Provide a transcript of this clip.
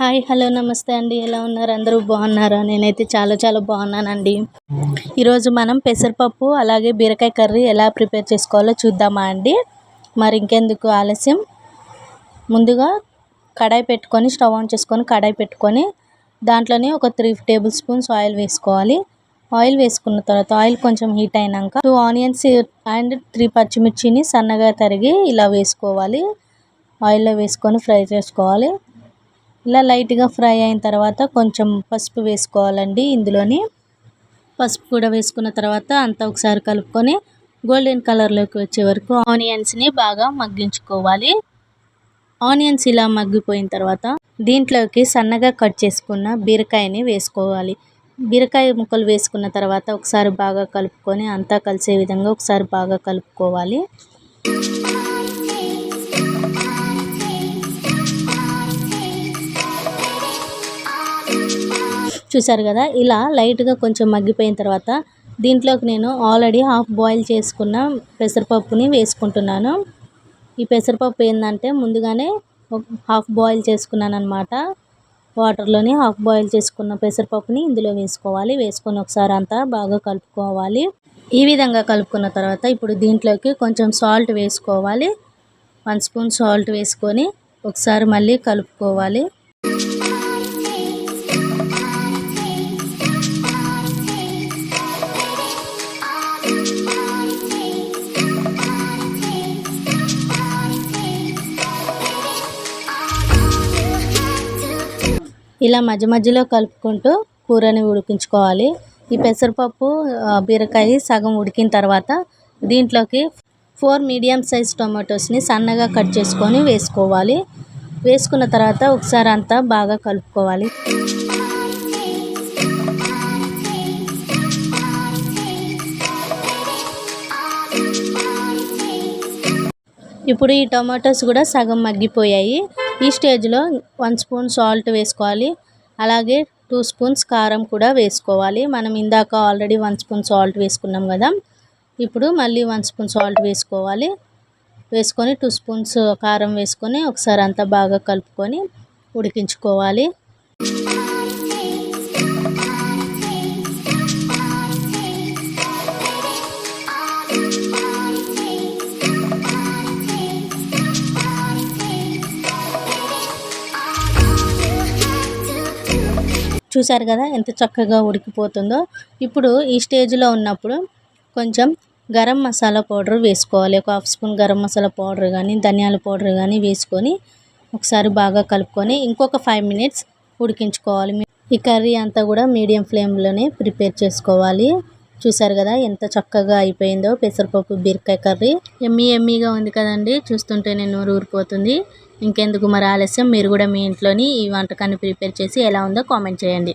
Hi hello నమస్తే అండి. ఎలా ఉన్నారు? అందరూ బాగున్నారా? నేనైతే చాలా బాగున్నానండి. ఈరోజు మనం పెసరపప్పు అలాగే బీరకాయ కర్రీ ఎలా ప్రిపేర్ చేసుకోవాలో చూద్దామా అండి. మరి ఇంకెందుకు ఆలస్యం, ముందుగా కడాయి పెట్టుకొని స్టవ్ ఆన్ చేసుకొని కడాయి పెట్టుకొని దాంట్లోనే ఒక 3 టేబుల్ స్పూన్స్ ఆయిల్ వేసుకోవాలి. ఆయిల్ వేసుకున్న తర్వాత ఆయిల్ కొంచెం హీట్ అయినాక 2 ఆనియన్స్ అండ్ 3 పచ్చిమిర్చిని సన్నగా తరిగి ఇలా వేసుకోవాలి. ఆయిల్లో వేసుకొని ఫ్రై చేసుకోవాలి. ఇలా లైట్గా ఫ్రై అయిన తర్వాత కొంచెం పసుపు వేసుకోవాలండి. ఇందులోని పసుపు కూడా వేసుకున్న తర్వాత అంతా ఒకసారి కలుపుకొని గోల్డెన్ కలర్లోకి వచ్చే వరకు ఆనియన్స్ని బాగా మగ్గించుకోవాలి. ఆనియన్స్ ఇలా మగ్గిపోయిన తర్వాత దీంట్లోకి సన్నగా కట్ చేసుకున్న బీరకాయని వేసుకోవాలి. బీరకాయ ముక్కలు వేసుకున్న తర్వాత ఒకసారి బాగా కలుపుకొని అంతా కలిసే విధంగా ఒకసారి బాగా కలుపుకోవాలి. చూసారు కదా, ఇలా లైట్గా కొంచెం మగ్గిపోయిన తర్వాత దీంట్లోకి నేను ఆల్రెడీ హాఫ్ బాయిల్ చేసుకున్న పెసరపప్పుని వేసుకుంటున్నాను. ఈ పెసరపప్పు ఏంటంటే ముందుగానే హాఫ్ బాయిల్ చేసుకున్నాను అనమాట. వాటర్లోని హాఫ్ బాయిల్ చేసుకున్న పెసరపప్పుని ఇందులో వేసుకోవాలి. వేసుకొని ఒకసారి అంతా బాగా కలుపుకోవాలి. ఈ విధంగా కలుపుకున్న తర్వాత ఇప్పుడు దీంట్లోకి కొంచెం సాల్ట్ వేసుకోవాలి. 1 స్పూన్ సాల్ట్ వేసుకొని ఒకసారి మళ్ళీ కలుపుకోవాలి. ఇలా మధ్యలో కలుపుకుంటూ కూరని ఉడికించుకోవాలి. ఈ పెసరపప్పు బీరకాయ సగం ఉడికిన తర్వాత దీంట్లోకి 4 మీడియం సైజ్ టొమాటోస్ని సన్నగా కట్ చేసుకొని వేసుకోవాలి. వేసుకున్న తర్వాత ఒకసారి అంతా బాగా కలుపుకోవాలి. ఇప్పుడు ఈ టొమాటోస్ కూడా సగం మగ్గిపోయాయి. ఈ స్టేజ్లో 1 స్పూన్ సాల్ట్ వేసుకోవాలి. అలాగే 2 స్పూన్స్ కారం కూడా వేసుకోవాలి. మనం ఇందాక ఆల్రెడీ 1 స్పూన్ సాల్ట్ వేసుకున్నాం కదా, ఇప్పుడు మళ్ళీ 1 స్పూన్ సాల్ట్ వేసుకోవాలి. వేసుకొని 2 స్పూన్స్ కారం వేసుకొని ఒకసారి అంతా బాగా కలుపుకొని ఉడికించుకోవాలి. చూసారు కదా ఎంత చక్కగా ఉడికిపోతుందో. ఇప్పుడు ఈ స్టేజ్లో ఉన్నప్పుడు కొంచెం గరం మసాలా పౌడర్ వేసుకోవాలి. ఒక half spoon garam masala powder కానీ ధనియాల పౌడర్ కానీ వేసుకొని ఒకసారి బాగా కలుపుకొని ఇంకొక 5 మినిట్స్ ఉడికించుకోవాలి. ఈ కర్రీ అంతా కూడా మీడియం ఫ్లేమ్లోనే ప్రిపేర్ చేసుకోవాలి. చూసారు కదా ఎంత చక్కగా అయిపోయిందో పెసరపప్పు బీరకాయ కర్రీ. ఎమ్మీగా ఉంది కదండి. చూస్తుంటేనే నోరు ఊరిపోతుంది. ఇంకెందుకు మరి ఆలస్యం, మీరు కూడా మీ ఇంట్లోని ఈ వంటకాన్ని ప్రిపేర్ చేసి ఎలా ఉందో కామెంట్ చేయండి.